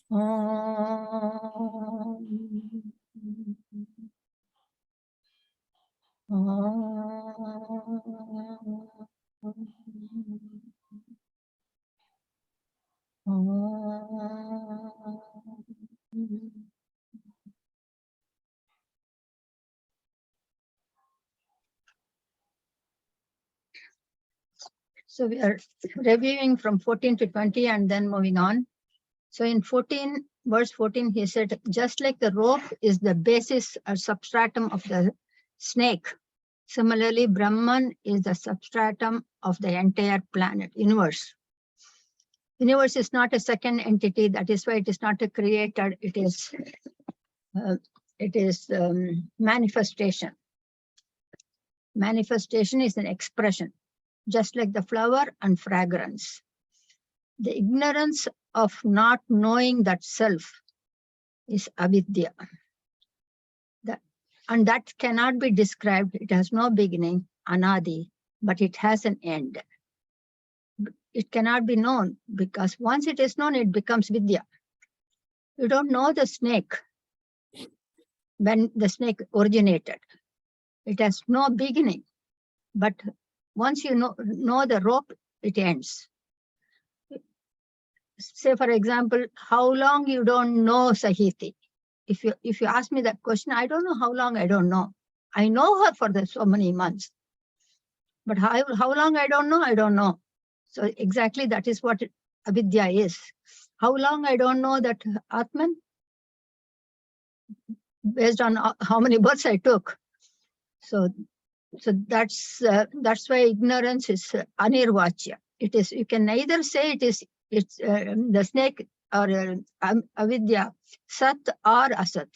So we are reviewing from 14 to 20 and then moving on. So in 14, verse 14, he said, just like the rope is the basis or substratum of the snake, similarly, Brahman is the substratum of the entire planet, universe. Universe is not a second entity. That is why it is not a creator. It is manifestation. Manifestation is an expression, just like the flower and fragrance. The ignorance of not knowing that self is avidya. And that cannot be described. It has no beginning, anadi, but it has an end. It cannot be known because once it is known, it becomes vidya. You don't know the snake when the snake originated. It has no beginning, but once you know the rope, it ends. Say, for example, how long you don't know Sahiti? If you ask me that question, I don't know how long, I don't know. I know her for so many months. But how long I don't know. So exactly that is what avidya is. How long I don't know that Atman? Based on how many births I took. So that's why ignorance is anirvachya. It is, you can neither say it's the snake or avidya, sat or asat.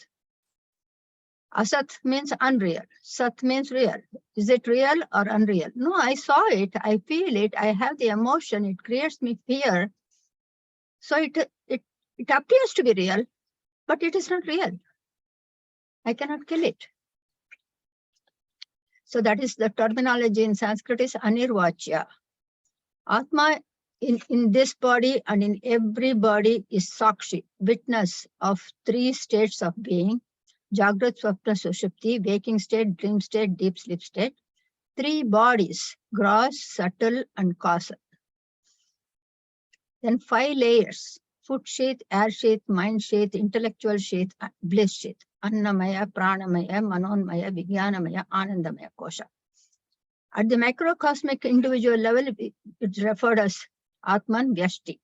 Asat means unreal. Sat means real. Is it real or unreal? No, I saw it. I feel it. I have the emotion. It creates me fear. So it appears to be real, but it is not real. I cannot kill it. So that is the terminology in Sanskrit is anirvachya. Atma in this body and in every body is sakshi, witness of three states of being: Jagrat, Swapna, Sushupti, waking state, dream state, deep sleep state. Three bodies, gross, subtle, and causal. Then 5 layers: food sheath, air sheath, mind sheath, intellectual sheath, bliss sheath. Annamaya, Pranamaya, Manonmaya, Vijnanamaya, Anandamaya kosha. At the macrocosmic individual level, it's referred as Atman Vyashti.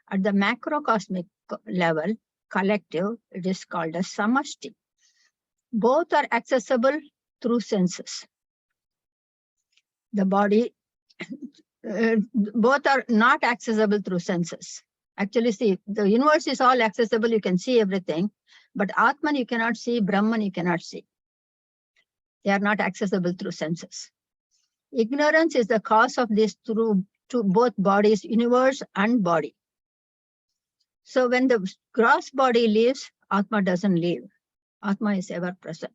At the macrocosmic level, collective, it is called as Samashti. Both are accessible through senses. The body, both are not accessible through senses. Actually, see, the universe is all accessible. You can see everything. But Atman you cannot see, Brahman you cannot see. They are not accessible through senses. Ignorance is the cause of this to both bodies, universe and body. So when the gross body leaves, Atma doesn't leave. Atma is ever present.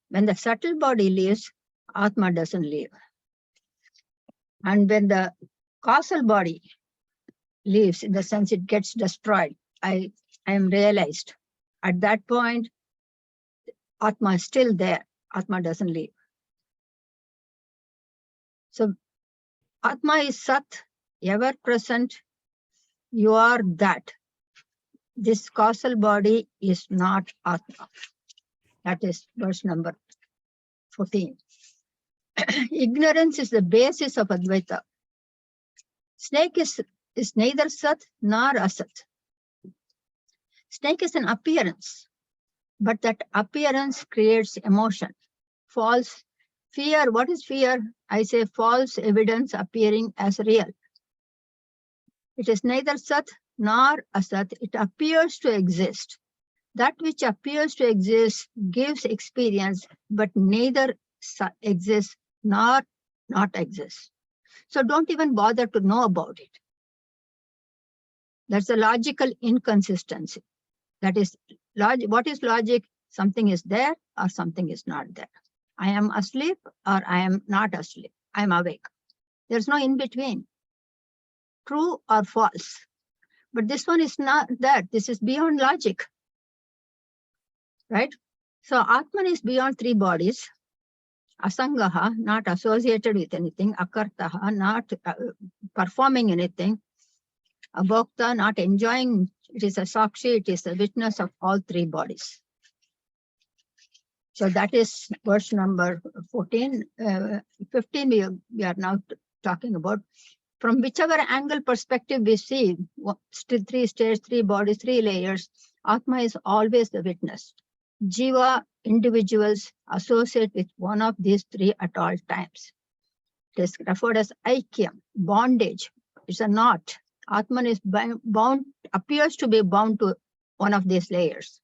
When the subtle body leaves, Atma doesn't leave. And when the causal body leaves, in the sense it gets destroyed, I am realized. At that point, Atma is still there. Atma doesn't leave. So Atma is Sat, ever present. You are that. This causal body is not Atma. That is verse number 14. Ignorance is the basis of Advaita. Snake is neither Sat nor Asat. Snake is an appearance, but that appearance creates emotion. False fear. What is fear? I say false evidence appearing as real. It is neither Sat nor Asat. It appears to exist. That which appears to exist gives experience, but neither exists nor not exists. So don't even bother to know about it. That's a logical inconsistency. That is, what is logic? Something is there or something is not there. I am asleep or I am not asleep. I am awake. There's no in between. True or false. But this one is not that. This is beyond logic, right? So Atman is beyond three bodies. Asangaha, not associated with anything. Akartaha, not performing anything. Abhokta, not enjoying. It is a sakshi, it is a witness of all three bodies. So that is verse number 14. 15 we are now talking about. From whichever angle perspective we see, still three states, three bodies, three layers, Atma is always the witness. Jiva, individuals, associate with one of these three at all times. It is referred as aikyam, bondage. It's a knot. Atman is bound, appears to be bound to one of these layers.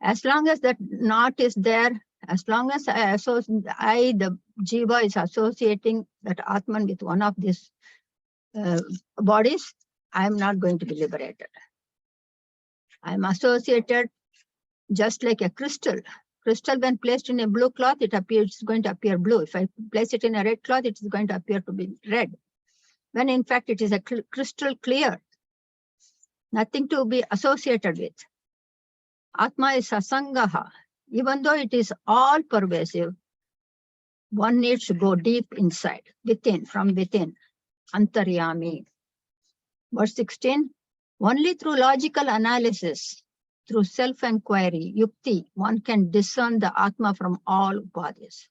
As long as that knot is there, as long as the jiva is associating that Atman with one of these bodies, I am not going to be liberated. I am associated just like a crystal. Crystal, when placed in a blue cloth, it's going to appear blue. If I place it in a red cloth, it is going to appear to be red. When in fact it is a crystal clear, nothing to be associated with. Atma is asangaha. Even though it is all pervasive, one needs to go deep inside, within, from within. Antaryami. Verse 16, only through logical analysis, through self-inquiry, yukti, one can discern the Atma from all bodies.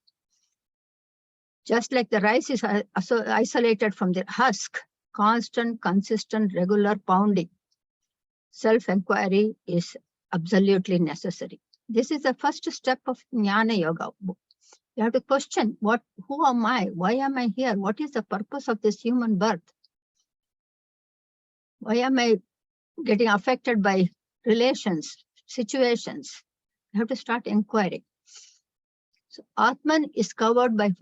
Just like the rice is isolated from the husk, constant, consistent, regular pounding, self-inquiry is absolutely necessary. This is the first step of Jnana Yoga. You have to question, who am I? Why am I here? What is the purpose of this human birth? Why am I getting affected by relations, situations? You have to start inquiring. So Atman is covered by,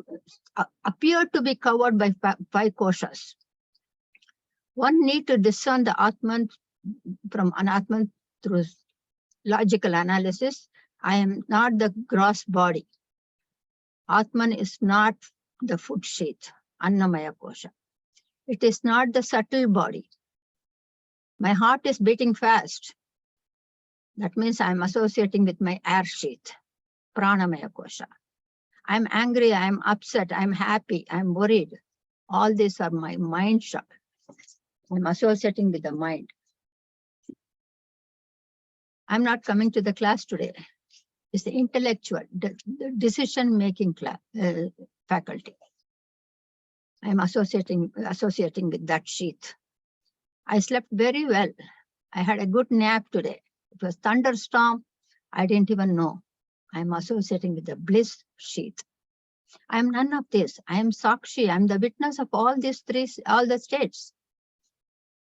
appeared to be covered by five koshas. One need to discern the Atman from Anatman through logical analysis. I am not the gross body. Atman is not the food sheath, Annamaya kosha. It is not the subtle body. My heart is beating fast. That means I am associating with my air sheath, Pranamaya kosha. I'm angry, I'm upset, I'm happy, I'm worried. All these are my mind shop. I'm associating with the mind. I'm not coming to the class today. It's the intellectual, the decision-making faculty. I'm associating with that sheath. I slept very well. I had a good nap today. It was thunderstorm. I didn't even know. I'm associating with the bliss sheath. I'm none of this. I am Sakshi. I'm the witness of all these three, all the states.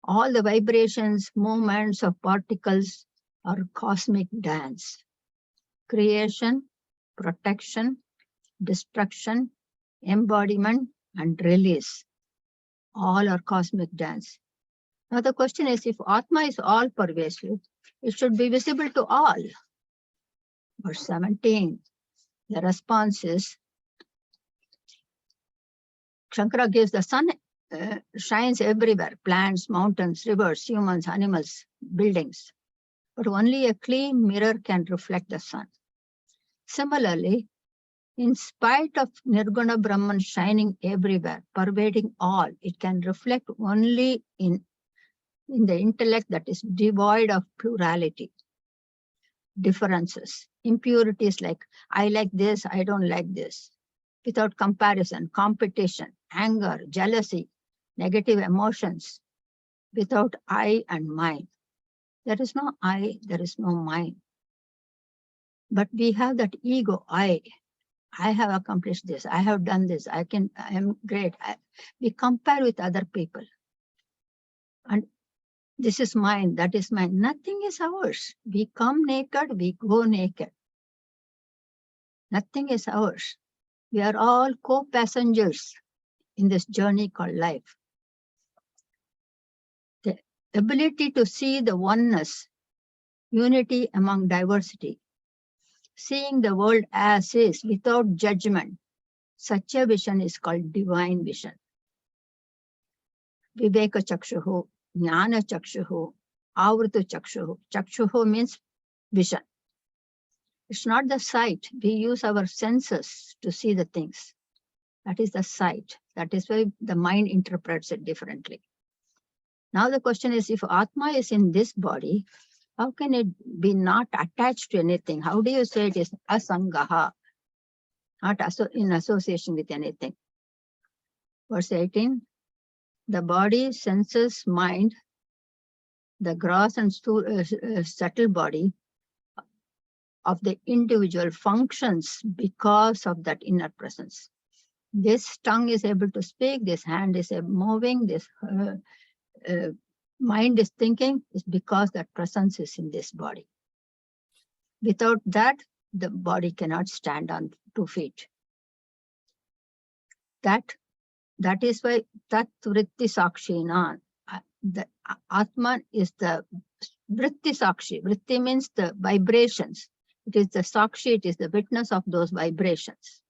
All the vibrations, movements of particles are cosmic dance. Creation, protection, destruction, embodiment, and release. All are cosmic dance. Now the question is, if Atma is all pervasive, it should be visible to all. Verse 17, the response is, Shankara gives the sun shines everywhere, plants, mountains, rivers, humans, animals, buildings. But only a clean mirror can reflect the sun. Similarly, in spite of Nirguna Brahman shining everywhere, pervading all, it can reflect only in the intellect that is devoid of plurality, differences, impurities like, I like this, I don't like this, without comparison, competition, anger, jealousy, negative emotions, without I and mine. There is no I, there is no mine. But we have that ego, I have accomplished this, I have done this, I am great. We compare with other people. And this is mine, that is mine. Nothing is ours. We come naked, we go naked. Nothing is ours. We are all co-passengers in this journey called life. The ability to see the oneness, unity among diversity, seeing the world as is without judgment, such a vision is called divine vision. Viveka Chakshuhu, Jnana chakshuhu, avritu chakshuhu. Chakshuhu means vision. It's not the sight. We use our senses to see the things. That is the sight. That is why the mind interprets it differently. Now the question is, if Atma is in this body, how can it be not attached to anything? How do you say it is asangaha, not in association with anything? Verse 18, the body, senses, mind, the gross and subtle body of the individual functions because of that inner presence. This tongue is able to speak, this hand is moving, this mind is thinking, is because that presence is in this body. Without that, the body cannot stand on 2 feet. That is why tat vritti sakshina. The Atman is the vritti sakshi. Vritti means the vibrations. It is the sakshi, it is the witness of those vibrations.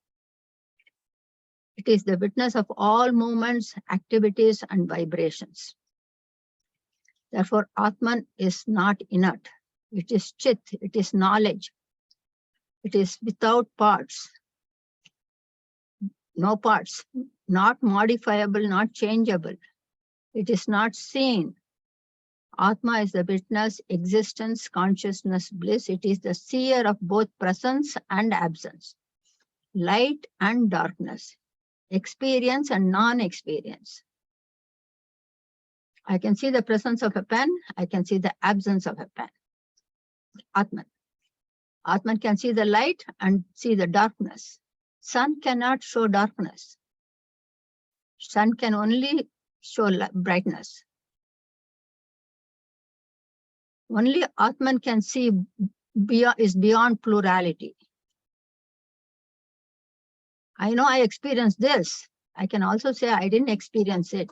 It is the witness of all movements, activities, and vibrations. Therefore, Atman is not inert. It is chit, it is knowledge. It is without parts. No parts, not modifiable, not changeable. It is not seen. Atma is the witness, existence, consciousness, bliss. It is the seer of both presence and absence, light and darkness, experience and non-experience. I can see the presence of a pen. I can see the absence of a pen. Atman. Atman can see the light and see the darkness. Sun cannot show darkness. Sun can only show brightness. Only Atman can see beyond plurality. I know I experienced this. I can also say I didn't experience it.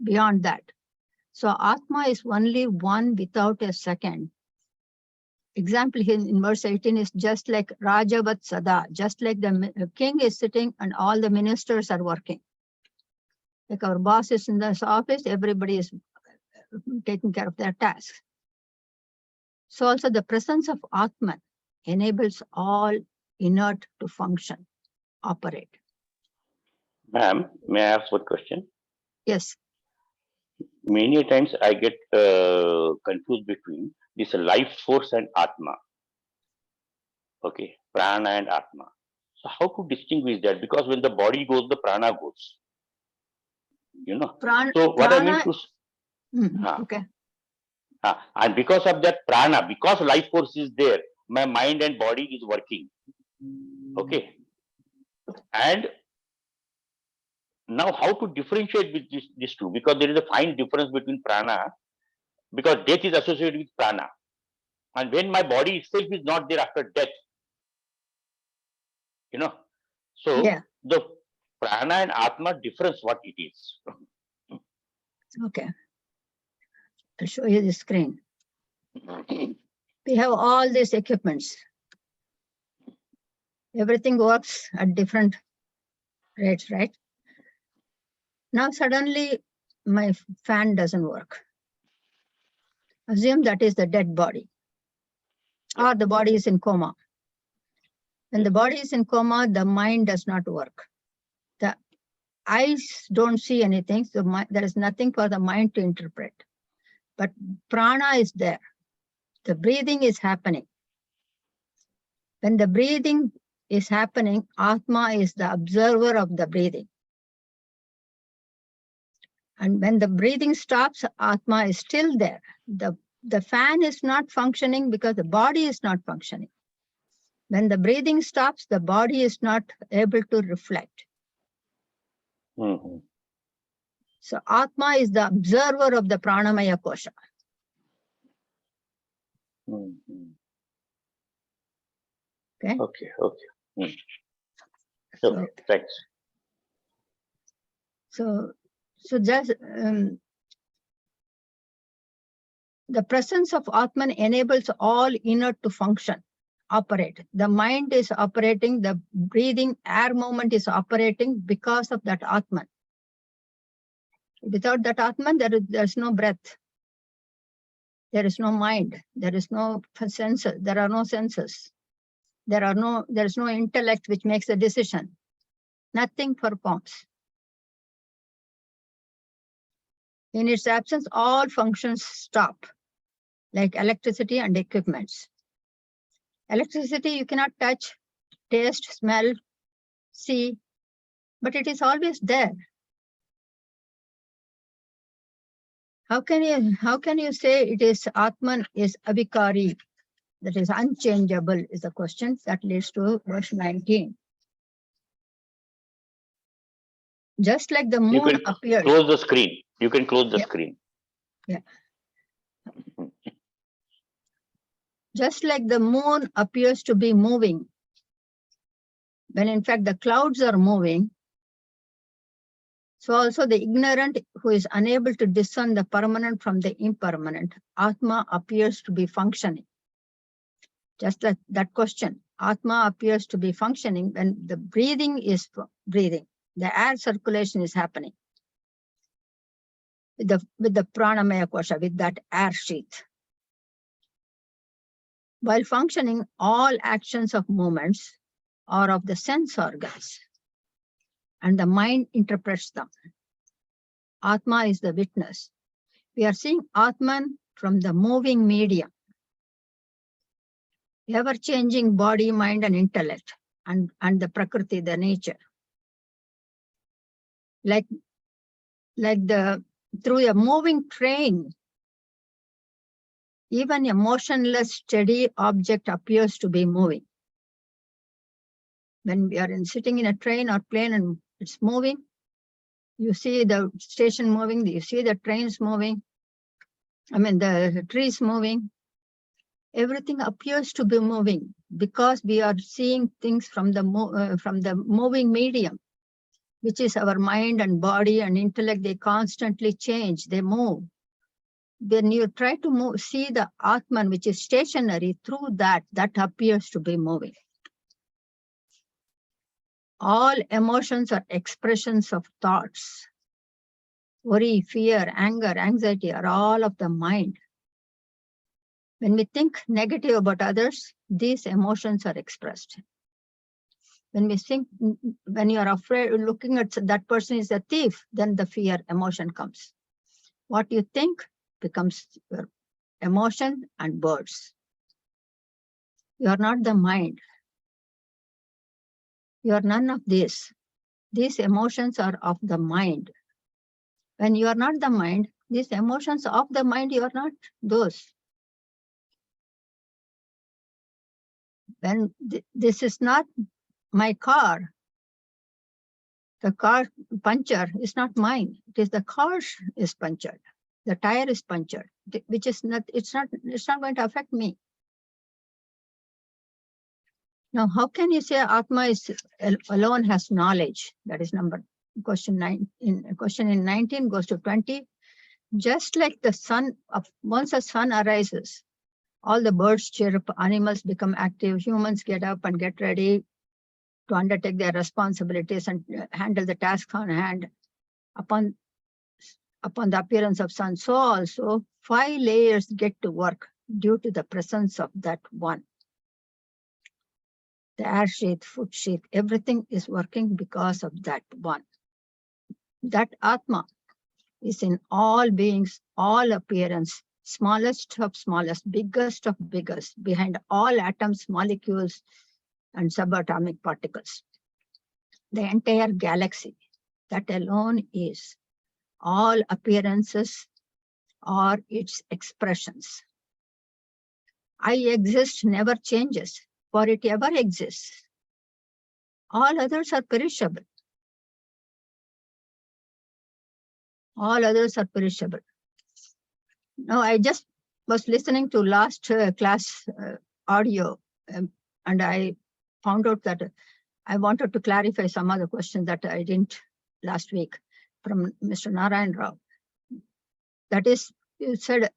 Beyond that. So Atma is only one without a second. Example here in verse 18 is just like Rajavat Sada, just like the king is sitting and all the ministers are working. Like our boss is in this office, everybody is taking care of their tasks. So also the presence of Atman enables all inert to function, operate. Ma'am, may I ask one question? Yes. Many times I get confused between this life force and Atma. Okay, prana and Atma. So how to distinguish that? Because when the body goes, the prana goes. You know. So what prana, I mean to okay. And because of that prana, because life force is there, my mind and body is working. Okay. And now how to differentiate with these two? Because there is a fine difference between prana, because death is associated with prana. And when my body itself is not there after death, you know. So yeah. The prana and Atma difference what it is. Okay. I'll show you the screen. We have all these equipments. Everything works at different rates, right? Now suddenly my fan doesn't work. Assume that is the dead body, or the body is in coma. When the body is in coma, the mind does not work. The eyes don't see anything, so there is nothing for the mind to interpret. But prana is there. The breathing is happening. When the breathing is happening, Atma is the observer of the breathing. And when the breathing stops, Atma is still there. The fan is not functioning because the body is not functioning. When the breathing stops, the body is not able to reflect. Mm-hmm. So Atma is the observer of the pranamaya kosha. Mm-hmm. Okay. Okay. Mm. Okay. Thanks. So just the presence of Atman enables all inner to function, operate. The mind is operating, the breathing, air movement is operating because of that Atman. Without that Atman, there's no breath. There is no mind. There is no senses. There are no senses. There is no intellect which makes a decision. Nothing performs. In its absence, all functions stop, like electricity and equipments. Electricity you cannot touch, taste, smell, see, but it is always there. How can you say it is Atman is avikari, that is unchangeable, is the question that leads to verse 19. Just like the moon appears. Close the screen. You can close the screen. Yeah. Just like the moon appears to be moving, when in fact the clouds are moving, so also the ignorant who is unable to discern the permanent from the impermanent, Atma appears to be functioning. Just like that question, Atma appears to be functioning when the breathing is breathing, the air circulation is happening. With the pranamaya kosha, with that air sheath. While functioning, all actions of movements are of the sense organs, and the mind interprets them. Atma is the witness. We are seeing Atman from the moving medium, ever-changing body, mind, and intellect, and the Prakriti, the nature. Like through a moving train, even a motionless, steady object appears to be moving. When we are sitting in a train or plane and it's moving, you see the station moving, you see the trains moving, the trees moving. Everything appears to be moving because we are seeing things from the moving medium, which is our mind and body and intellect. They constantly change, they move. When you try to see the Atman, which is stationary, through that appears to be moving. All emotions are expressions of thoughts. Worry, fear, anger, anxiety are all of the mind. When we think negative about others, these emotions are expressed. When you are afraid, looking at that person is a thief, then the fear emotion comes. What you think becomes your emotion and words. You are not the mind. You are none of this. These emotions are of the mind. When you are not the mind, these emotions of the mind, you are not those. When this is not my car, the car puncture is not mine. It is the car is punctured. The tire is punctured, which is not, it's not going to affect me. Now, how can you say Atma is alone has knowledge? That is question 9. Question in 19 goes to 20. Just like the sun, once the sun arises, all the birds chirp, animals become active, humans get up and get ready to undertake their responsibilities and handle the tasks on hand upon the appearance of sun. So also 5 layers get to work due to the presence of that one. The air sheath, food sheath, everything is working because of that one. That Atma is in all beings, all appearance, smallest of smallest, biggest of biggest, behind all atoms, molecules, and subatomic particles. The entire galaxy, that alone is. All appearances are its expressions. I exist never changes, for it ever exists. All others are perishable. All others are perishable. Now, I just was listening to last class audio, and I found out that I wanted to clarify some other questions that I didn't last week from Mr. Narayan Rao. That is, you said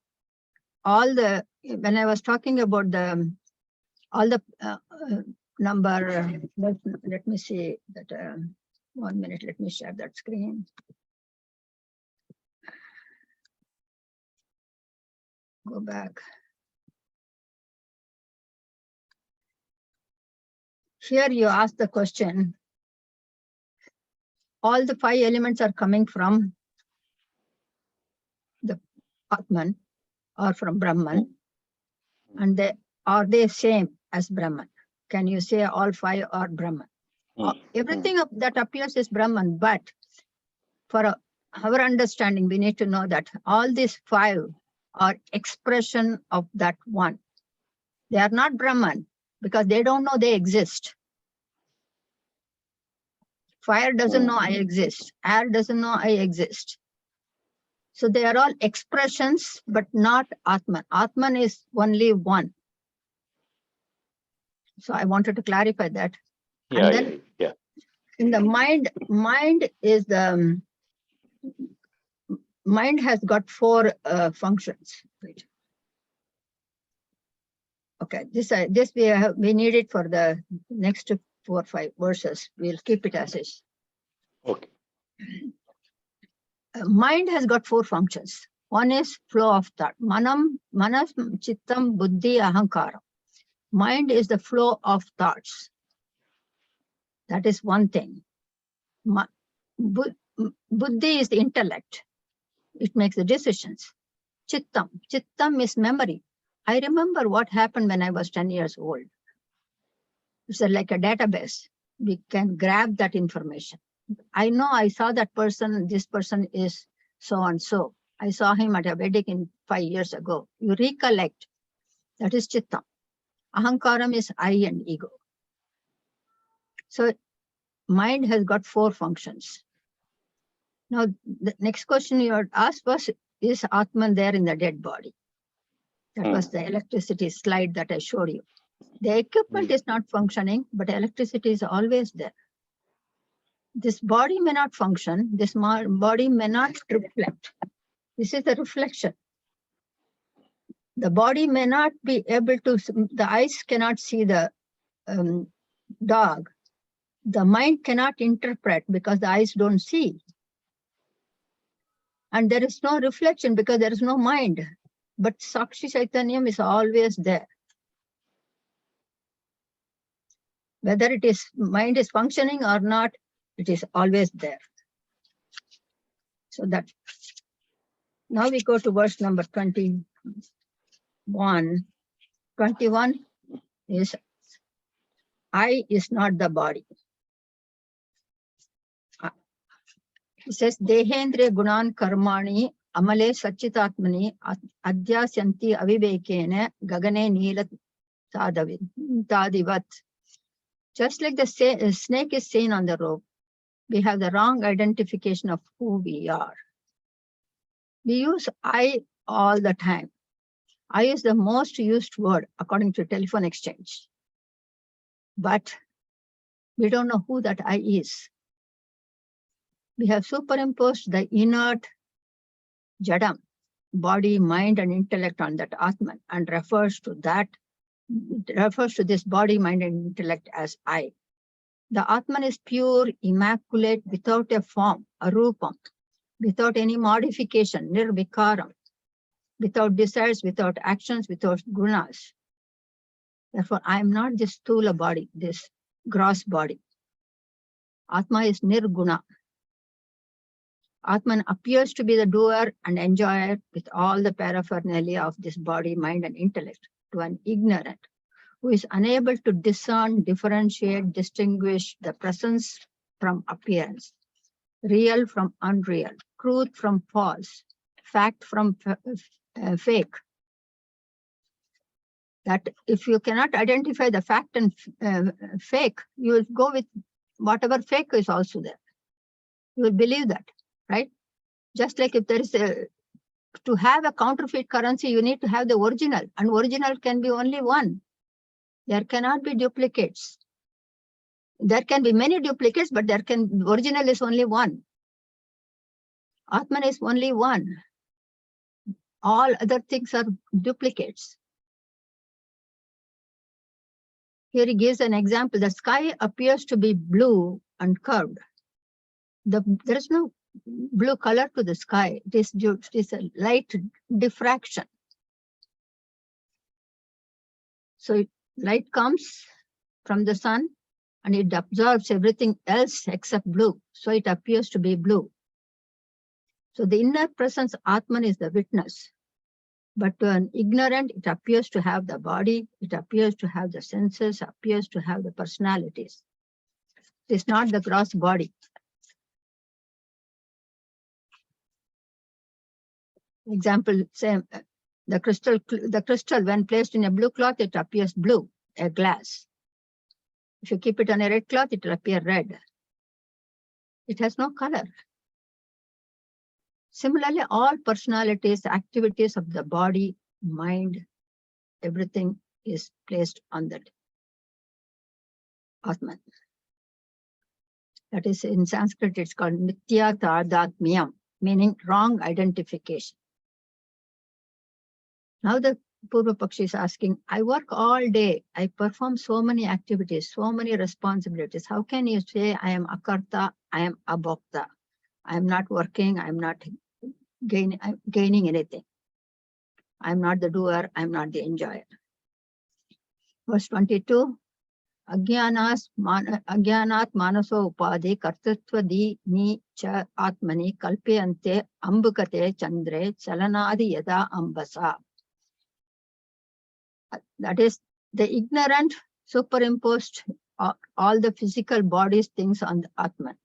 when I was talking about all the number, let me see that, 1 minute, let me share that screen. Go back. Here you ask the question, all the 5 elements are coming from the Atman or from Brahman, and are they same as Brahman? Can you say all 5 are Brahman? Everything that appears is Brahman, but for our understanding, we need to know that all these 5 are expression of that one. They are not Brahman because they don't know they exist. Fire doesn't know I exist. Air doesn't know I exist. So they are all expressions, but not Atman. Atman is only one. So I wanted to clarify that. Yeah, and then in the mind is the mind has got 4 functions. Wait. Okay, this we need it for the next 4 or 5 verses. We'll keep it as is. Okay. Mind has got 4 functions. One is flow of thought. Manas, chittam, buddhi, ahankara. Mind is the flow of thoughts. That is one thing. Buddhi is the intellect. It makes the decisions. Chittam is memory. I remember what happened when I was 10 years old. It's like a database. We can grab that information. I know I saw that person, this person is so and so. I saw him at a wedding 5 years ago. You recollect. That is Chittam. Ahankaram is I and ego. So mind has got 4 functions. Now, the next question you had asked was, is Atman there in the dead body? That was the electricity slide that I showed you. The equipment is not functioning, but electricity is always there. This body may not function. This body may not reflect. This is the reflection. The body may not be able to, the eyes cannot see the dog. The mind cannot interpret because the eyes don't see. And there is no reflection because there is no mind. But Sakshi Chaitanyam is always there. Whether it is mind is functioning or not, it is always there. So that now we go to verse number 21. 21 is I is not the body. It says Dehendriya Gunan Karmani Amale Sachitatmani Adyasyanti Avivekene Gagane Neela Tadivat. Just like the snake is seen on the rope, we have the wrong identification of who we are. We use I all the time. I is the most used word according to telephone exchange. But we don't know who that I is. We have superimposed the inert Jadam, body, mind, and intellect on that Atman, and refers to this body, mind, and intellect as I. The Atman is pure, immaculate, without a form, a rupam, without any modification, nirvikaram, without desires, without actions, without gunas. Therefore, I am not this sthula body, this gross body. Atma is nirguna. Atman appears to be the doer and enjoyer with all the paraphernalia of this body, mind, and intellect to an ignorant who is unable to discern, differentiate, distinguish the presence from appearance, real from unreal, truth from false, fact from fake. That if you cannot identify the fact and fake, you will go with whatever fake is also there. You will believe that, right? Just like if there is to have a counterfeit currency, you need to have the original, and original can be only one. There cannot be duplicates. There can be many duplicates, but original is only one. Atman is only one. All other things are duplicates. Here he gives an example. The sky appears to be blue and curved. There is no blue color to the sky. It is a light diffraction. So light comes from the sun and it absorbs everything else except blue. So it appears to be blue. So the inner presence, Atman, is the witness. But to an ignorant, it appears to have the body, it appears to have the senses, appears to have the personalities. It is not the gross body. Example, say the crystal, when placed in a blue cloth, it appears blue, a glass. If you keep it on a red cloth, it will appear red. It has no color. Similarly, all personalities, activities of the body, mind, everything is placed on that Atman. That is, in Sanskrit, it's called Mithya Tadatmyam, meaning wrong identification. Now the Purva Pakshi is asking, I work all day, I perform so many activities, so many responsibilities. How can you say I am Akarta, I am Abhokta? I am not working, I am not gaining anything. I am not the doer, I am not the enjoyer. Verse 22, Agyanat manaso upadi kartatva di ni cha atmani kalpyante ambukate chandre chalanadi yada ambasa. That is, the ignorant superimposed all the physical bodies, things on the Atman.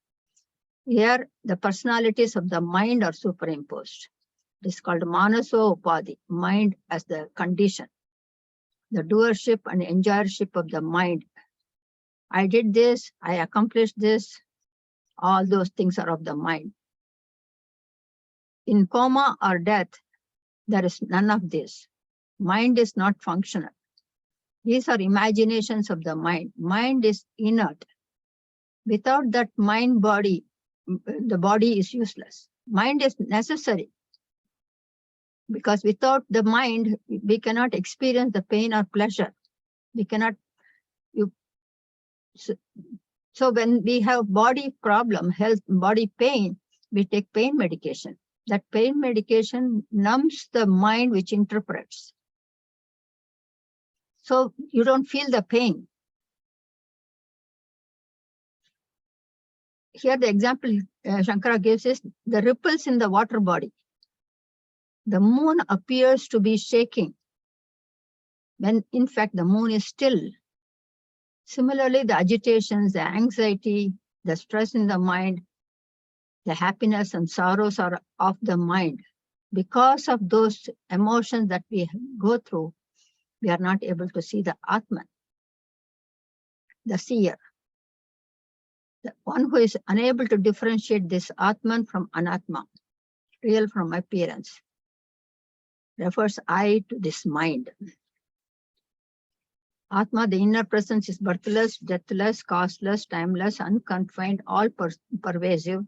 Here, the personalities of the mind are superimposed. It is called manaso upadi, mind as the condition. The doership and enjoyership of the mind. I did this, I accomplished this, all those things are of the mind. In coma or death, there is none of this. Mind is not functional. These are imaginations of the mind. Mind is inert. Without that mind body, the body is useless. Mind is necessary. Because without the mind, we cannot experience the pain or pleasure. We cannot. So when we have body problem, health, body pain, we take pain medication. That pain medication numbs the mind which interprets. So you don't feel the pain. Here the example Shankara gives is the ripples in the water body. The moon appears to be shaking when in fact the moon is still. Similarly, the agitations, the anxiety, the stress in the mind, the happiness and sorrows are of the mind. Because of those emotions that we go through, we are not able to see the Atman, the seer. The one who is unable to differentiate this Atman from Anatma, real from appearance, refers I to this mind. Atma, the inner presence, is birthless, deathless, causeless, timeless, unconfined, all pervasive,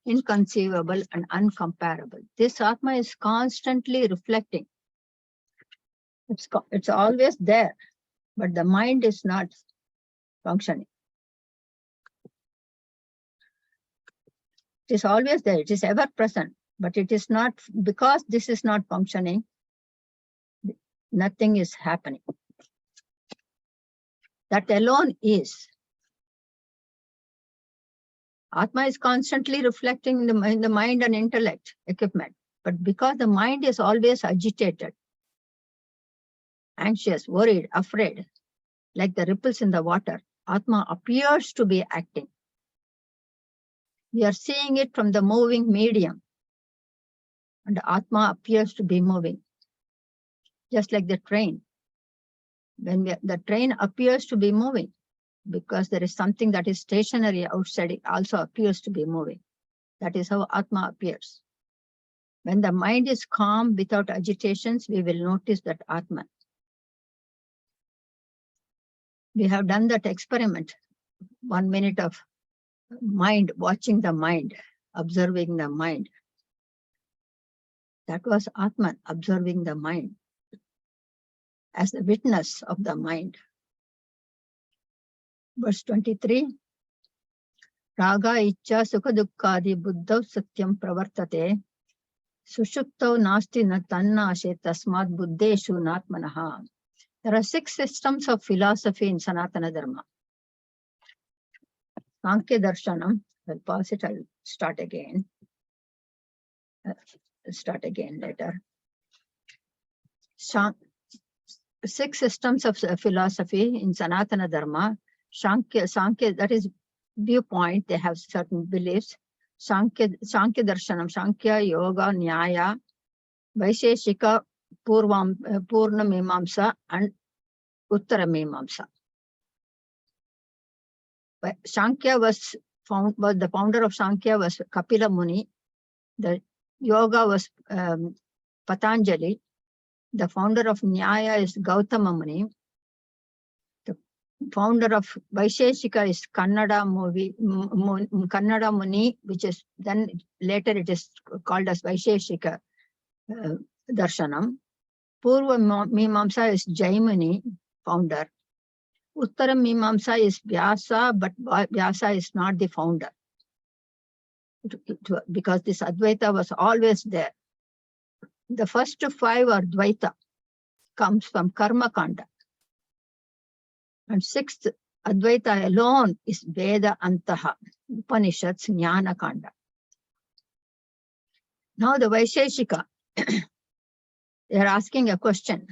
inconceivable, and uncomparable. This Atma is constantly reflecting. It's always there, but the mind is not functioning. It is always there, it is ever present, but it is not, because this is not functioning, nothing is happening. That alone is. Atma is constantly reflecting in the mind and intellect equipment, but because the mind is always agitated, anxious, worried, afraid, like the ripples in the water, Atma appears to be acting. We are seeing it from the moving medium, and Atma appears to be moving, just like the train. When the train appears to be moving, because there is something that is stationary outside, it also appears to be moving. That is how Atma appears. When the mind is calm without agitations, we will notice that Atman. We have done that experiment, 1 minute of mind, watching the mind, observing the mind. That was Atman observing the mind as the witness of the mind. Verse 23, Raga Icha Sukha Dukkadi Buddhav Satyam Pravartate Sushuptav Nasti Na Tannashe Tasmat Buddheshu Natmanaha. There are 6 systems of philosophy in Sanatana Dharma. Sankhya Darshanam, I'll pause it, I'll start again. Start again later. 6 systems of philosophy in Sanatana Dharma. Sankhya, that is viewpoint, they have certain beliefs. Sankhya Darshanam, Sankhya, Yoga, Nyaya, Vaisheshika, Purna Mimamsa, and Uttara Mimamsa. Sankhya was the founder of Sankhya was Kapila Muni. The Yoga was Patanjali. The founder of Nyaya is Gautama Muni. The founder of Vaisheshika is Kannada Muni, which is then later it is called as Vaisheshika Darshanam. Purva Mimamsa is Jaimuni, founder. Uttara Mimamsa is Vyasa, but Vyasa is not the founder. Because this Advaita was always there. The first 5 are Advaita, comes from Karma Kanda. And 6th Advaita alone is Veda Antaha, Upanishads, Jnana Kanda. Now the Vaisheshika, they are asking a question,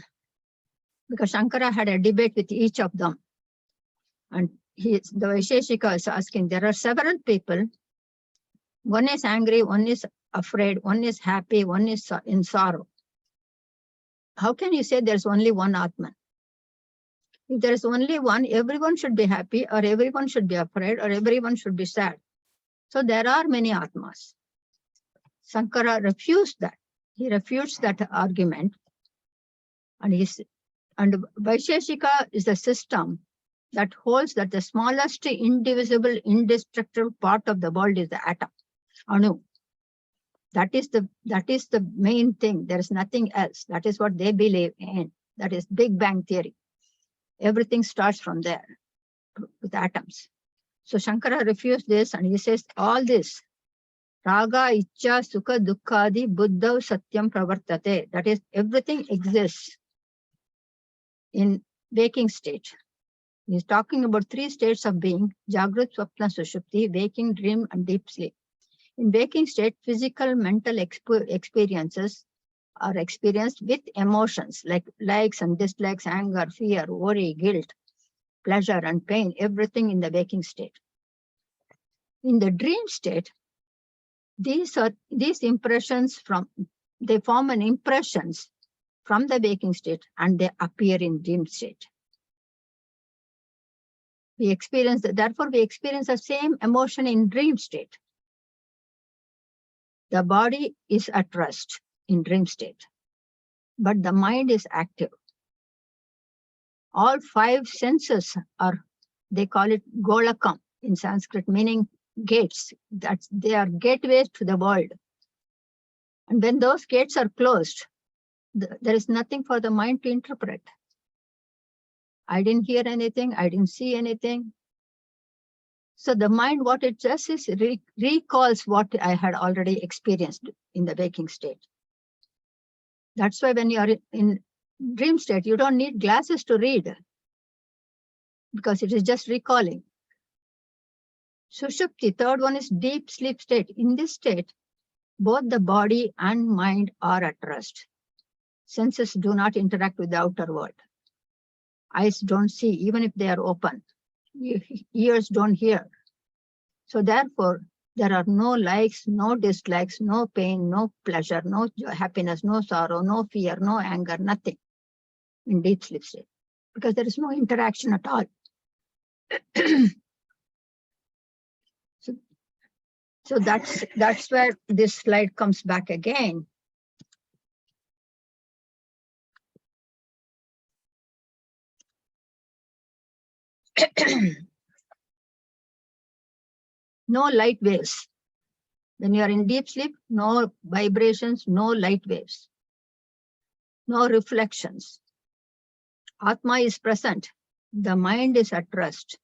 because Shankara had a debate with each of them. And the Vaisheshika is asking, there are several people. One is angry, one is afraid, one is happy, one is in sorrow. How can you say there's only one Atman? If there is only one, everyone should be happy, or everyone should be afraid, or everyone should be sad. So there are many Atmas. Shankara refused that. He refused that argument. And Vaisheshika is the system that holds that the smallest indivisible, indestructible part of the world is the atom, Anu. That is the main thing. There is nothing else. That is what they believe in. That is Big Bang theory. Everything starts from there with atoms. So Shankara refused this, and he says all this, Raga, Icha, Sukha, Dukkhadi, Buddha, Satyam, Pravartate. That is, everything exists in waking state. He's talking about 3 states of being, Jagrat, Swapna, Sushupti, waking, dream, and deep sleep. In waking state, physical, mental experiences are experienced with emotions like likes and dislikes, anger, fear, worry, guilt, pleasure, and pain, everything in the waking state. In the dream state, these impressions they form an impressions from the waking state, and they appear in dream state. Therefore, we experience the same emotion in dream state. The body is at rest in dream state, but the mind is active. All 5 senses are, they call it Golakam in Sanskrit, meaning gates. They are gateways to the world. And when those gates are closed, there is nothing for the mind to interpret. I didn't hear anything, I didn't see anything. So the mind, what it does is recalls what I had already experienced in the waking state. That's why when you are in dream state, you don't need glasses to read, because it is just recalling. Sushupti, 3rd one is deep sleep state. In this state, both the body and mind are at rest. Senses do not interact with the outer world. Eyes don't see, even if they are open. Ears don't hear. So therefore, there are no likes, no dislikes, no pain, no pleasure, no happiness, no sorrow, no fear, no anger, nothing in deep sleep state, because there is no interaction at all. So that's where this slide comes back again. No light waves. When you are in deep sleep, no vibrations, no light waves, no reflections. Atma is present. The mind is at rest.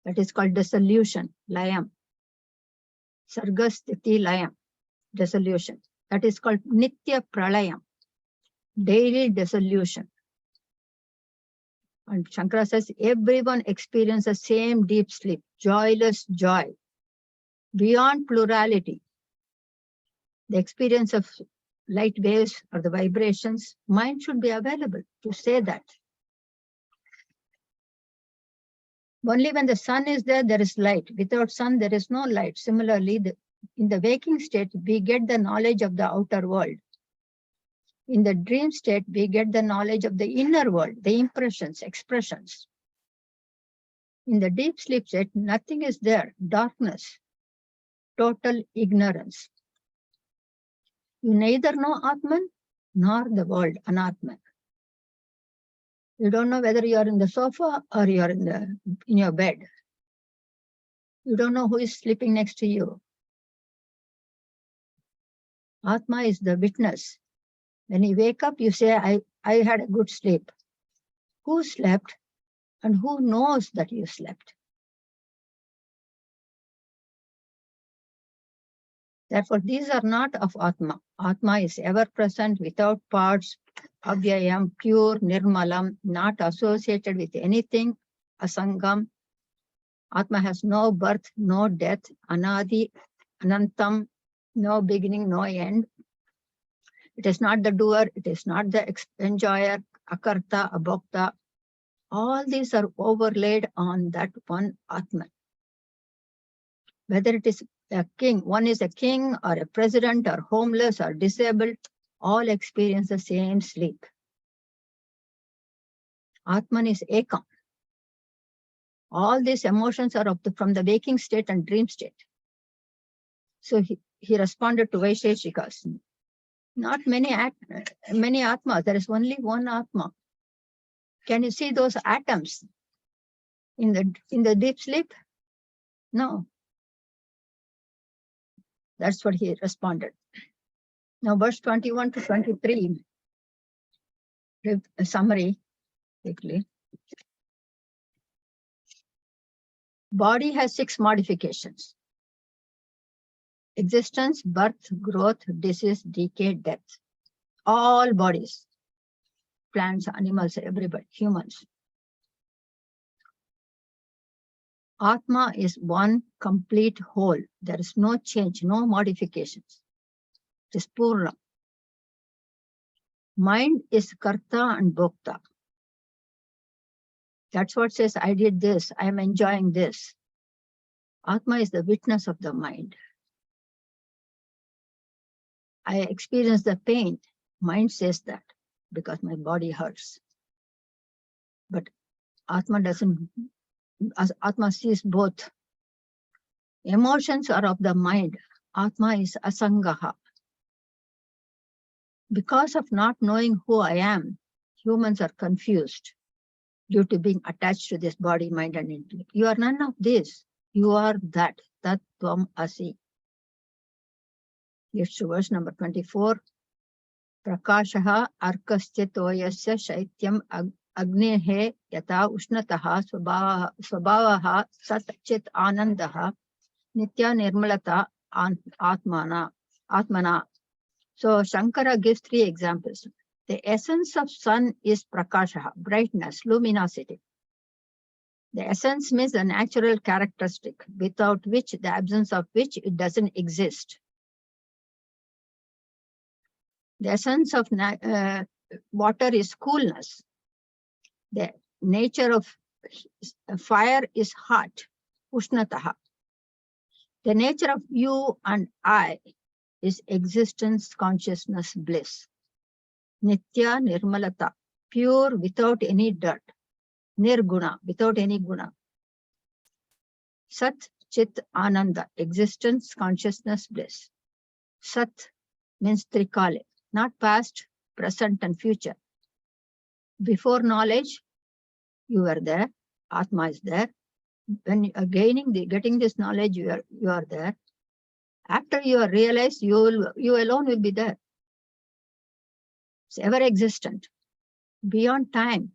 That is called dissolution, layam. Sarga sthiti layam, dissolution. That is called nitya pralayam, daily dissolution. And Shankara says, everyone experiences the same deep sleep, joyless joy, beyond plurality. The experience of light waves or the vibrations, mind should be available to say that. Only when the sun is there, there is light. Without sun, there is no light. Similarly, in the waking state, we get the knowledge of the outer world. In the dream state, we get the knowledge of the inner world, the impressions, expressions. In the deep sleep state, nothing is there, darkness, total ignorance. You neither know Atman nor the world, Anatman. You don't know whether you are in the sofa or you are in your bed. You don't know who is sleeping next to you. Atma is the witness. When you wake up, you say, I had a good sleep. Who slept and who knows that you slept? Therefore, these are not of Atma. Atma is ever present, without parts, avyayam, pure, nirmalam, not associated with anything, asangam. Atma has no birth, no death, anadi, anantam, no beginning, no end. It is not the doer, it is not the enjoyer, akarta, abhokta. All these are overlaid on that one Atman. Whether it is a king, one is a king or a president or homeless or disabled, all experience the same sleep. Atman is ekam. All these emotions are from the waking state and dream state. So he responded to Vaisheshikas. Not many Atmas, there is only one Atma. Can you see those atoms in the deep sleep? No. That's what he responded. Now, verse 21 to 23, a summary quickly. Body has 6 modifications: existence, birth, growth, disease, decay, death. All bodies, plants, animals, everybody, humans. Atma is one complete whole. There is no change, no modifications. It is Purna. Mind is Karta and Bhokta. That's what says, I did this, I am enjoying this. Atma is the witness of the mind. I experience the pain. Mind says that because my body hurts. But Atma doesn't, Atma sees both. Emotions are of the mind. Atma is asangaha. Because of not knowing who I am, humans are confused due to being attached to this body, mind, and intellect. You are none of this. You are that. Tat tvam asi. Here's to verse number 24. Prakashaha arkasthitoyasya shaityam agnehe yata ushnataha svabhavaha sat chit anandaha nitya nirmalata atmana. So Shankara gives 3 examples. The essence of sun is prakashaha, brightness, luminosity. The essence means a natural characteristic, without which, the absence of which, it doesn't exist. The essence of water is coolness. The nature of fire is hot, ushnataha. The nature of you and I is existence, consciousness, bliss. Nitya nirmalata, pure without any dirt. Nirguna, without any guna. Sat chit ananda, existence, consciousness, bliss. Sat means trikale, not past, present, and future. Before knowledge, you are there, Atma is there. When you are getting this knowledge, you are there. After you are realized, you alone will be there. It's ever existent, beyond time.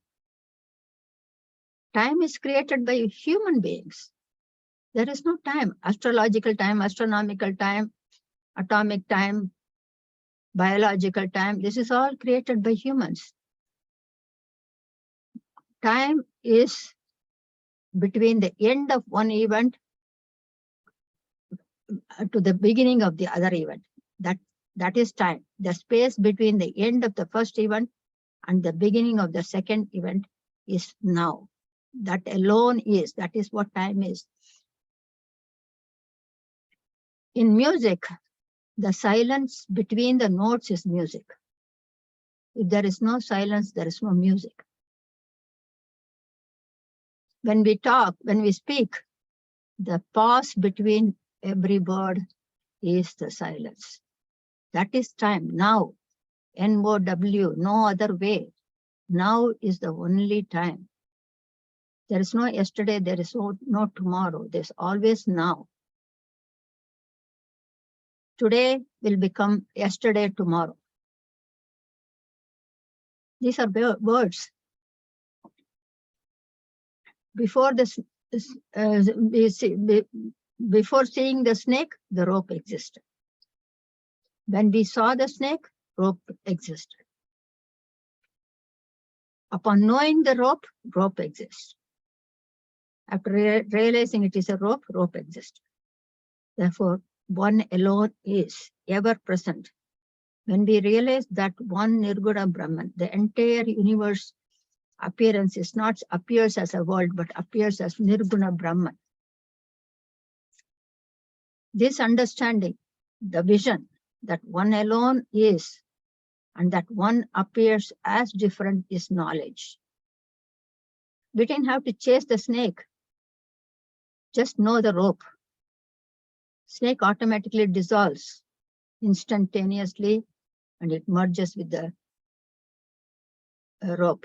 Time is created by human beings. There is no time, astrological time, astronomical time, atomic time, biological time. This is all created by humans. time is between the end of one event to the beginning of the other event. That is time. The space between the end of the first event and the beginning of the second event is now. That alone is, that is what time is. In music, the silence between the notes is music. If there is no silence, there is no music. When we talk, when we speak, the pause between every word is the silence. That is time, now. N-O-W, no other way. Now is the only time. There is no yesterday, there is no tomorrow, there's always now. Today will become yesterday, tomorrow. These are words. Before before seeing the snake, the rope existed. When we saw the snake, rope existed. Upon knowing the rope exists. After realizing it is a rope, rope exists. Therefore, one alone is ever present. When we realize that one Nirguna Brahman, the entire universe appearance is not appears as a world, but appears as Nirguna Brahman. This understanding, the vision that one alone is, and that one appears as different is knowledge. We didn't have to chase the snake. Just know the rope. Snake automatically dissolves instantaneously and it merges with the rope.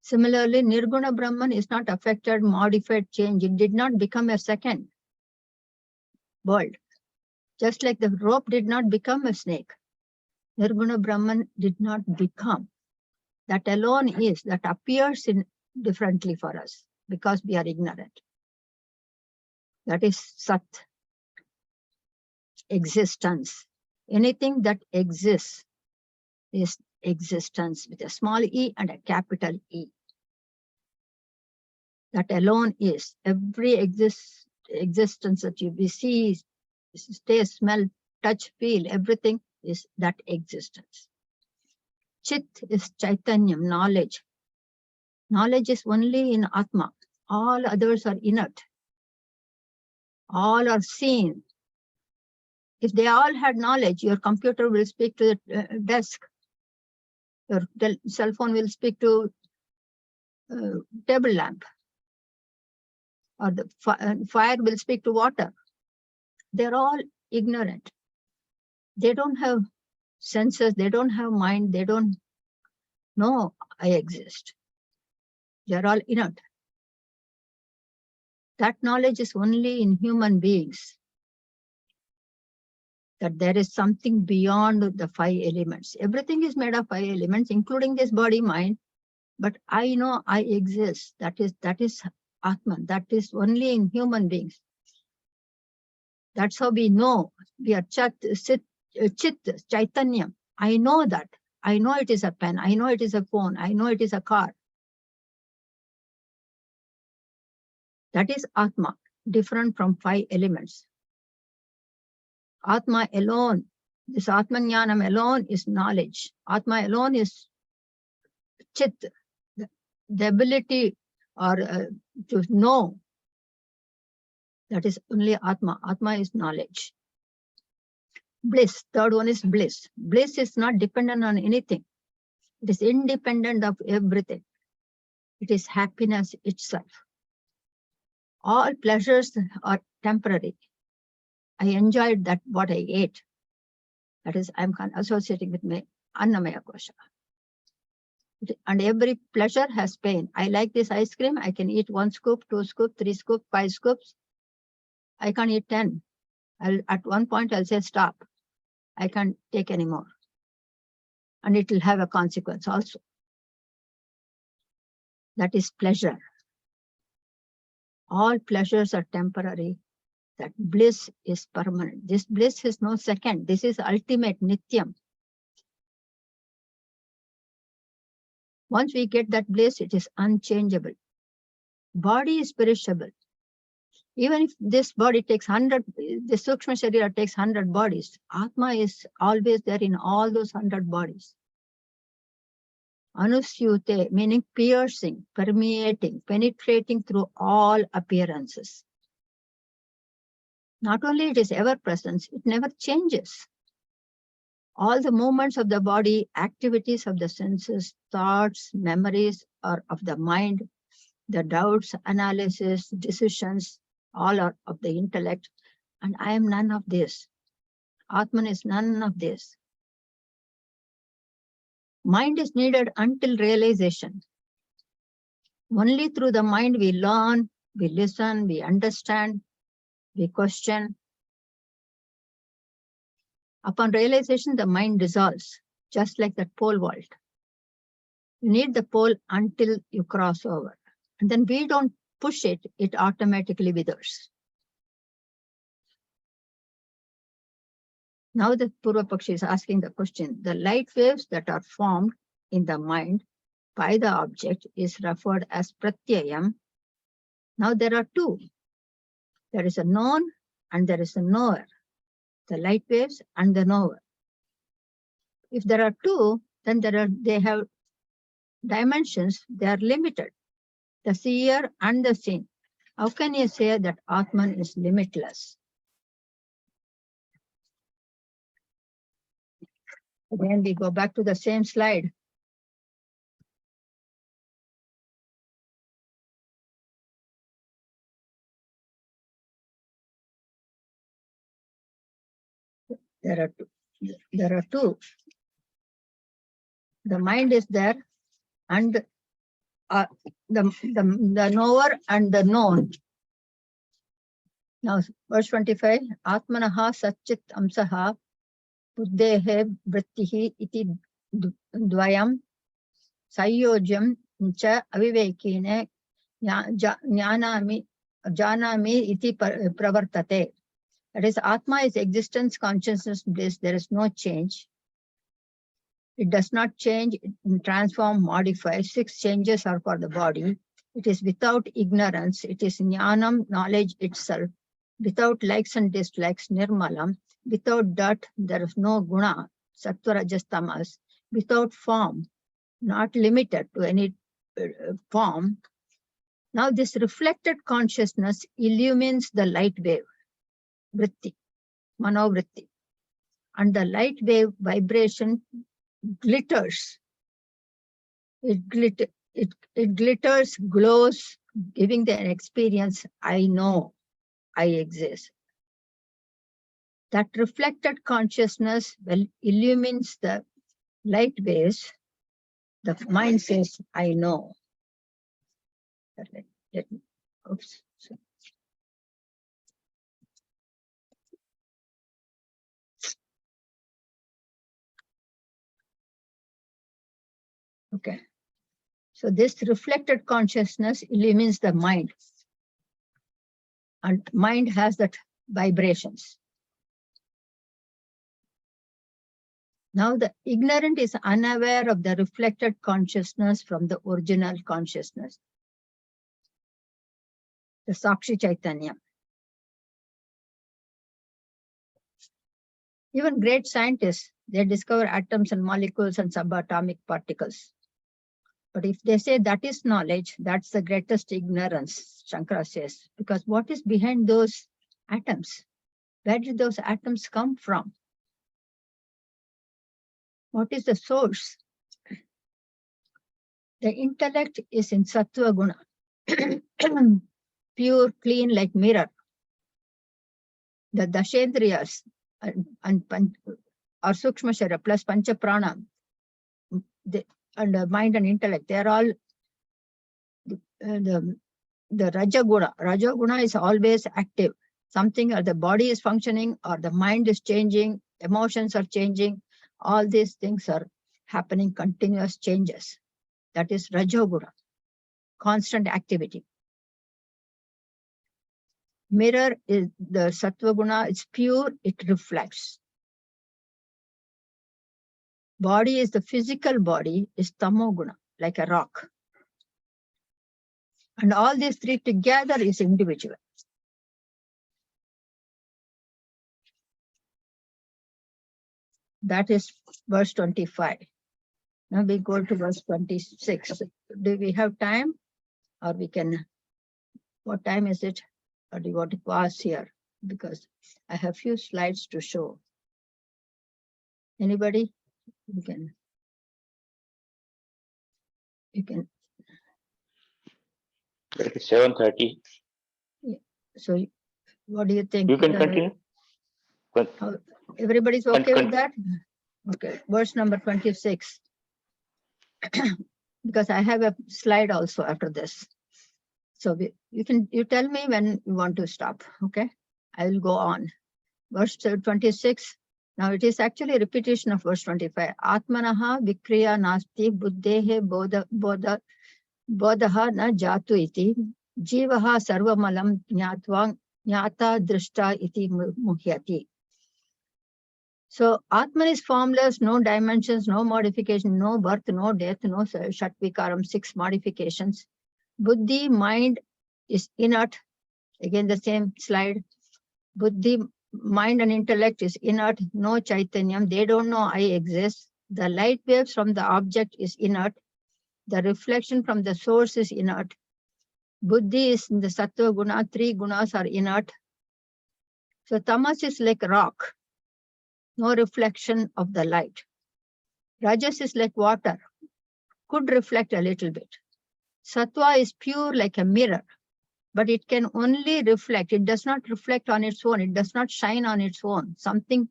Similarly, Nirguna Brahman is not affected, modified, changed. It did not become a second world. Just like the rope did not become a snake. Nirguna Brahman did not become. That alone is, that appears in differently for us because we are ignorant. That is Sat, existence. Anything that exists is existence with a small e and a capital E. That alone is. Every existence that we see, taste, smell, touch, feel, everything is that existence. Chit is Chaitanyam, knowledge. Knowledge is only in Atma. All others are inert. All are seen. If they all had knowledge, your computer will speak to the desk. Your cell phone will speak to table lamp. Or the fire will speak to water. They're all ignorant. They don't have senses, they don't have mind, they don't know I exist. They're all inert. That knowledge is only in human beings. That there is something beyond the 5 elements. Everything is made of 5 elements, including this body, mind. But I know I exist. That is Atman. That is only in human beings. That's how we know. We are Chit, Chaitanya. I know that. I know it is a pen. I know it is a phone. I know it is a car. That is Atma, different from 5 elements. Atma alone, this Atmanyanam alone is knowledge. Atma alone is Chit, the ability or to know. That is only Atma. Atma is knowledge. Bliss, third one is bliss. Bliss is not dependent on anything. It is independent of everything. It is happiness itself. All pleasures are temporary. I enjoyed that what I ate. That is, I'm associating with my Annamaya Kosha. And every pleasure has pain. I like this ice cream. I can eat 1 scoop, 2 scoops, 3 scoops, 5 scoops. I can't eat 10. At one point, I'll say, stop. I can't take any more. And it will have a consequence also. That is pleasure. All pleasures are temporary. That bliss is permanent. This bliss is no second. This is ultimate Nityam. Once we get that bliss, it is unchangeable. Body is perishable. Even if this body takes 100, the Sukshma Sharira takes 100 bodies, Atma is always there in all those 100 bodies. Anusyute, meaning piercing, permeating, penetrating through all appearances. Not only it is ever present, it never changes. All the movements of the body, activities of the senses, thoughts, memories, or of the mind, the doubts, analysis, decisions, all are of the intellect. And I am none of this. Atman is none of this. Mind is needed until realization. Only through the mind we learn, we listen, we understand, we question. Upon realization, the mind dissolves, just like that pole vault. You need the pole until you cross over. And then we don't push it, it automatically withers. Now the Purva Pakshi is asking the question, the light waves that are formed in the mind by the object is referred as pratyayam. Now there are two. There is a known and there is a knower. The light waves and the knower. If there are two, then they have dimensions, they are limited. The seer and the seen. How can you say that Atman is limitless? Again, we go back to the same slide. There are two. The mind is there, and the knower and the known. Now, verse 25, Atmanaha Satchit Amsaha Buddhehe Vrittihi iti dvayam Sayojyam cha avivekine janami iti pravartate. That is, Atma is existence, consciousness, bliss. There is no change. It does not change, transform, modify. 6 changes are for the body. It is without ignorance. It is jnanam, knowledge itself. Without likes and dislikes, nirmalam. Without dirt, there is no guna, sattva, rajas, tamas. Without form, not limited to any form. Now this reflected consciousness illumines the light wave, vritti, manovritti. And the light wave vibration glitters. It glitters, glows, giving the experience, I know, I exist. That reflected consciousnness illumines the light waves. The mind says, I know. Oops. Okay. So this reflected consciousness illumines the mind. And mind has that vibrations. Now the ignorant is unaware of the reflected consciousness from the original consciousness. The Sakshi Chaitanya. Even great scientists, they discover atoms and molecules and subatomic particles. But if they say that is knowledge, that's the greatest ignorance, Shankara says. Because what is behind those atoms? Where did those atoms come from? What is the source? The intellect is in Sattva Guna. Pure, clean like mirror. The Dashendriyas and or Sukshma Sharira plus Pancha Prana, and mind and intellect, they are all the Rajaguna. Rajaguna is always active. Something or the body is functioning or the mind is changing, emotions are changing. All these things are happening, continuous changes. That is Rajoguna, constant activity. Mirror is the Sattva Guna, it's pure, it reflects. Body is the physical body, is Tamo Guna, like a rock. And all these three together is individual. That is verse 25. Now we go to verse 26. Do we have time? Or we can, what time is it? Or do you want to pause here? Because I have few slides to show. Anybody? You can. It is 7:30. So what do you think? You can continue. Everybody's okay with that? Okay, verse number 26. Because I have a slide also after this. So you tell me when you want to stop, okay? I will go on. Verse 26. Now it is actually a repetition of verse 25. Atmanaha vikriya nasti buddhehe bodhaha na jatu iti jivaha sarvamalam jnata drishta iti muhyati. So Atman is formless, no dimensions, no modification, no birth, no death, no shattvikaram, 6 modifications. Buddhi, mind is inert. Again, the same slide. Buddhi, mind and intellect is inert, no chaitanyam. They don't know I exist. The light waves from the object is inert. The reflection from the source is inert. Buddhi is in the sattva guna, 3 gunas are inert. So tamas is like rock, no reflection of the light. Rajas is like water, could reflect a little bit. Sattva is pure like a mirror, but it can only reflect. It does not reflect on its own. It does not shine on its own. Something,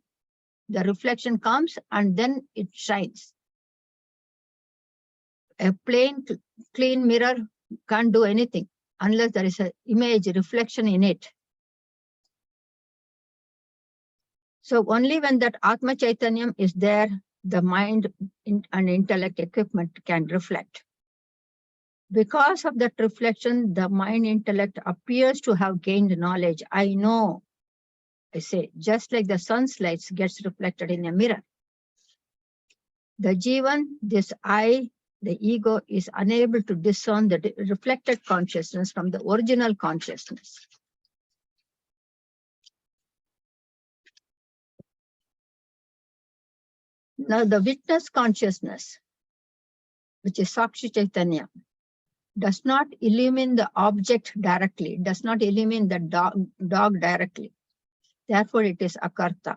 the reflection comes and then it shines. A plain, clean mirror can't do anything unless there is an image, reflection in it. So only when that Atma Chaitanyam is there, the mind and intellect equipment can reflect. Because of that reflection, the mind intellect appears to have gained knowledge. I know, I say, just like the sun's light gets reflected in a mirror. The Jivan, this I, the ego, is unable to discern the reflected consciousness from the original consciousness. Now the witness consciousness, which is Sakshi Chaitanya, does not illumine the object directly, does not illumine the dog directly. Therefore, it is akarta.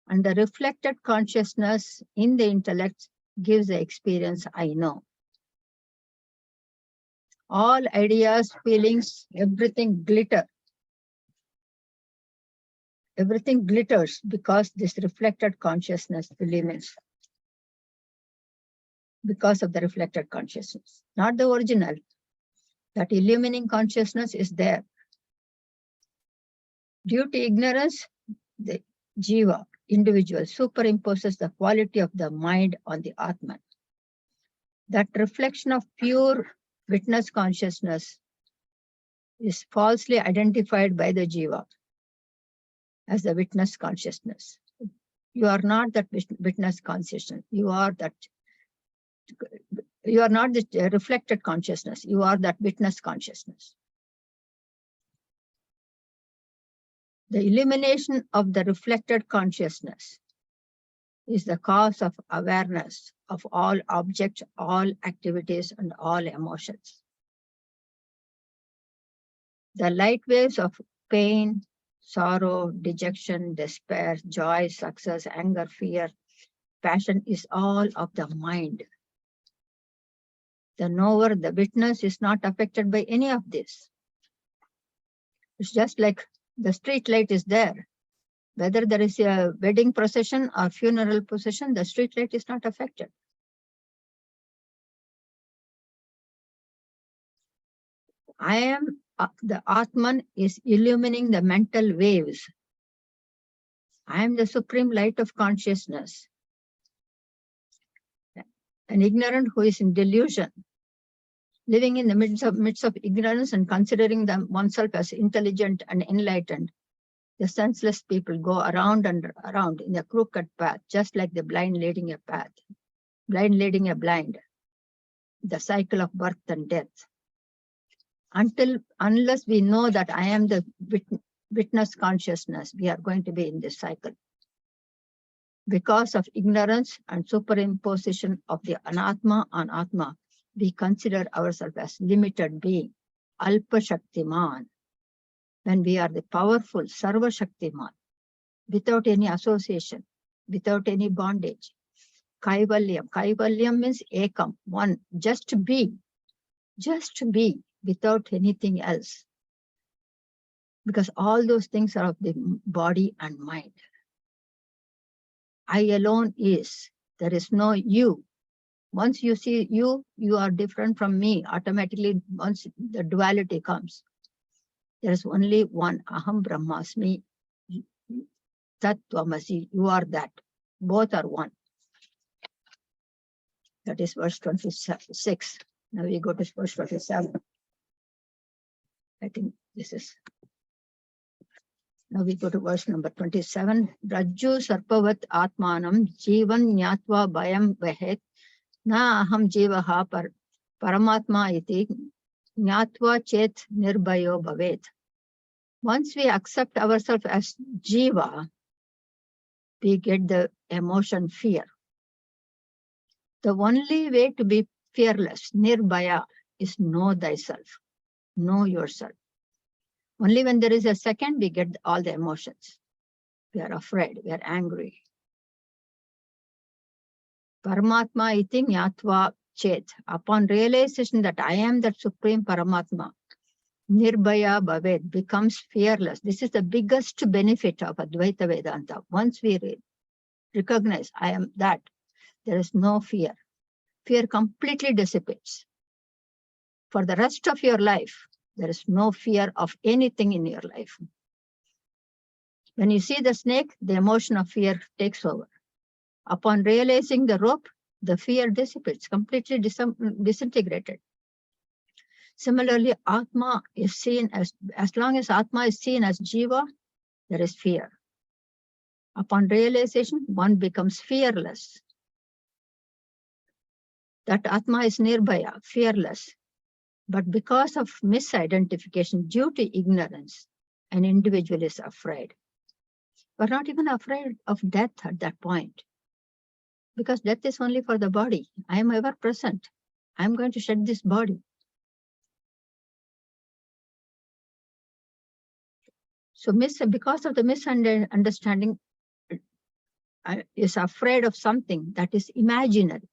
And the reflected consciousness in the intellect gives the experience I know. All ideas, feelings, everything glitter. Everything glitters because this reflected consciousness illumines. Because of the reflected consciousness, not the original. That illumining consciousness is there. Due to ignorance, the jiva, individual, superimposes the quality of the mind on the Atman. That reflection of pure witness consciousness is falsely identified by the jiva as the witness consciousness. You are not that witness consciousness. You are that. You are not the reflected consciousness. You are that witness consciousness. The illumination of the reflected consciousness is the cause of awareness of all objects, all activities, and all emotions. The light waves of pain, sorrow, dejection, despair, joy, success, anger, fear, passion is all of the mind. The knower, the witness, is not affected by any of this. It's just like the street light is there. Whether there is a wedding procession or funeral procession, the street light is not affected. I am, the Atman is illumining the mental waves. I am the supreme light of consciousness. An ignorant who is in delusion, living in the midst of ignorance and considering oneself as intelligent and enlightened. The senseless people go around and around in a crooked path, just like the blind leading a path. blind leading a blind, the cycle of birth and death. Unless we know that I am the witness consciousness, we are going to be in this cycle. Because of ignorance and superimposition of the anatma on atma, we consider ourselves as limited being, alpa shaktiman, when we are the powerful sarva shaktiman, without any association, without any bondage. Kaivalyam. Kaivalyam means ekam, one, just be, without anything else. Because all those things are of the body and mind. I alone is, there is no you. Once you see you are different from me. Automatically, once the duality comes, there is only one, aham brahmasmi, tat tvamasi, you are that. Both are one. That is verse 26. Now we go to verse 27. I think this is. Now we go to verse number 27. Rajju sarpavat atmanam jivan nyatva bhayam vehet na aham jivaha paramatma iti nyatva chet nirbhayo bhavet. Once we accept ourselves as jiva, we get the emotion fear. The only way to be fearless, nirbhaya, is know thyself, know yourself. Only when there is a second, we get all the emotions. We are afraid, we are angry. Paramatma iti nyatva chet. Upon realization that I am that supreme Paramatma, nirbhaya bhavet, becomes fearless. This is the biggest benefit of Advaita Vedanta. Once we recognize I am that, there is no fear. Fear completely dissipates. For the rest of your life, there is no fear of anything in your life. When you see the snake, the emotion of fear takes over. Upon realizing the rope, the fear dissipates, completely disintegrated. Similarly, Atma is seen as long as Atma is seen as Jiva, there is fear. Upon realization, one becomes fearless. That Atma is nirbhaya, fearless. But because of misidentification due to ignorance, an individual is afraid. We're not even afraid of death at that point. Because death is only for the body. I am ever present. I am going to shed this body. So because of the misunderstanding, is afraid of something that is imaginary,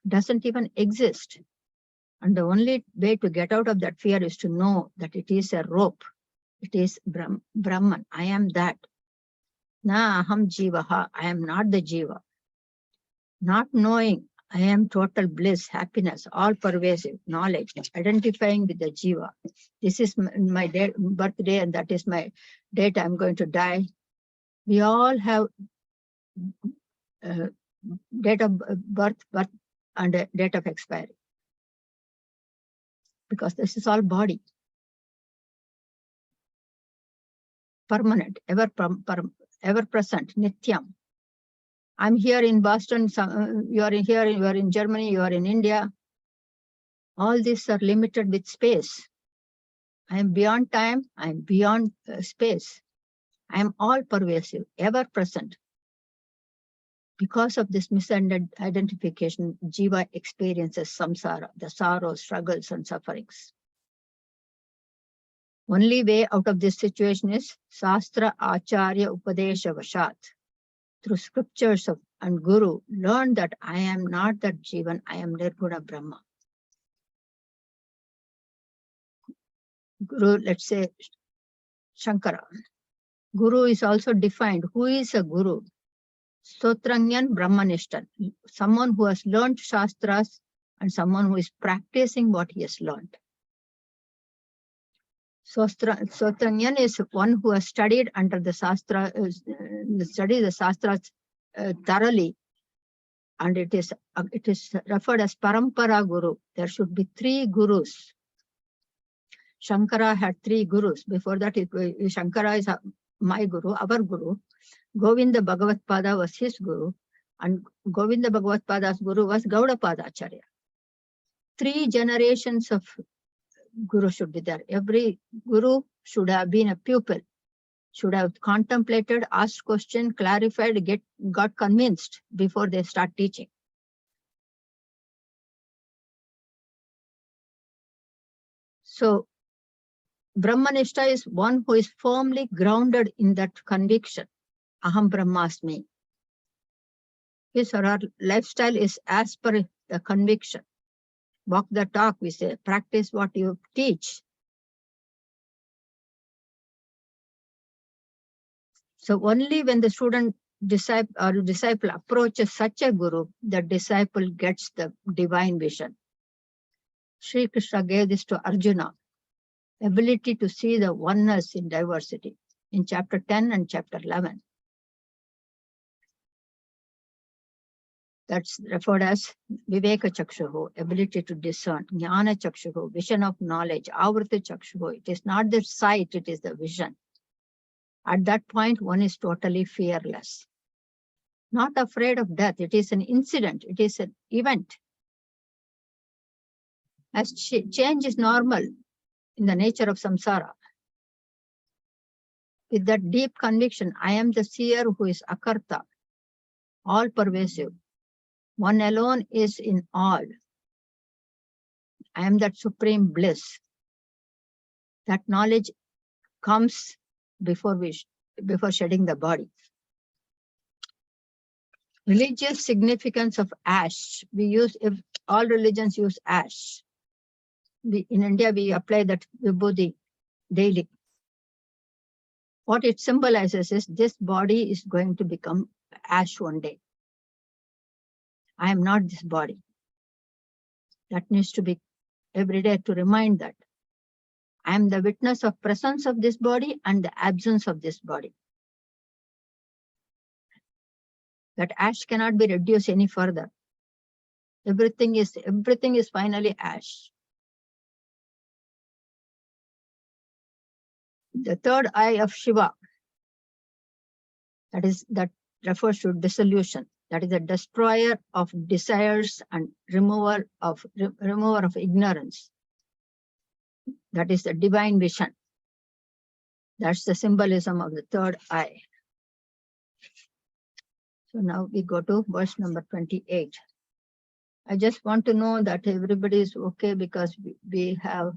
doesn't even exist. And the only way to get out of that fear is to know that it is a rope. It is Brahman. I am that. Na aham jivaha. I am not the jiva. Not knowing I am total bliss, happiness, all pervasive knowledge, identifying with the jiva. This is my birthday and that is my date I'm going to die. We all have date of birth and a date of expiry. Because this is all body. Permanent, ever present, nityam. I'm here in Boston, you are here, you are in Germany, you are in India. All these are limited with space. I am beyond time, I am beyond space. I am all pervasive, ever present. Because of this misidentification, Jiva experiences samsara, the sorrows, struggles, and sufferings. Only way out of this situation is Sastra Acharya Upadesha Vashat. Through scriptures and Guru, learn that I am not that Jivan, I am Nirguna Brahma. Guru, let's say Shankara. Guru is also defined. Who is a Guru? Stotranyan Brahmanishtan. Someone who has learned Shastras and someone who is practicing what he has learned. Stotranyan is one who has studied under the Shastra, Shastras thoroughly, and it is referred as Parampara Guru. There should be 3 gurus. Shankara had 3 gurus. Before that, Shankara is my guru, our guru. Govinda Bhagavat Pada was his guru. And Govinda Bhagavatpada's guru was Gaudapada Acharya. 3 generations of guru should be there. Every guru should have been a pupil, should have contemplated, asked question, clarified, got convinced before they start teaching. So Brahmanishta is one who is firmly grounded in that conviction. Aham Brahmasmi. His or her lifestyle is as per the conviction. Walk the talk, we say, practice what you teach. So only when the disciple approaches such a guru, the disciple gets the divine vision. Sri Krishna gave this to Arjuna, ability to see the oneness in diversity, in chapter 10 and chapter 11. That's referred as Viveka Chakshuhu, ability to discern, Jnana Chakshuhu, vision of knowledge, Avrita Chakshuhu. It is not the sight, it is the vision. At that point, one is totally fearless. Not afraid of death. It is an incident. It is an event. As change is normal in the nature of samsara. With that deep conviction, I am the seer who is akarta, all pervasive. One alone is in all. I am that supreme bliss. That knowledge comes before shedding the body. Religious significance of ash. All religions use ash. In India, we apply that vibhuti daily. What it symbolizes is this body is going to become ash one day. I am not this body. That needs to be every day to remind that. I am the witness of presence of this body and the absence of this body. That ash cannot be reduced any further. Everything is finally ash. The third eye of Shiva, that refers to dissolution. That is a destroyer of desires and remover of ignorance. That is the divine vision. That's the symbolism of the third eye. So now we go to verse number 28. I just want to know that everybody is okay because we have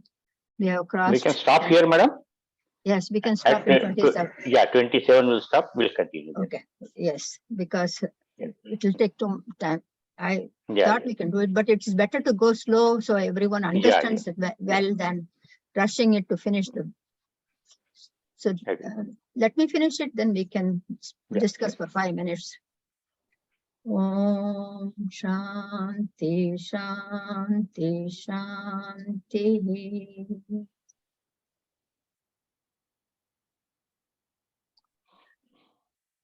crossed. We can stop here, madam. Yes, we can stop in 27. Yeah, 27 will stop. We'll continue. Okay. Yes, because it will take some time. I thought we can do it, but it's better to go slow so everyone understands it well than rushing it to finish the. So let me finish it, then we can discuss for 5 minutes. Om Shanti Shanti Shanti.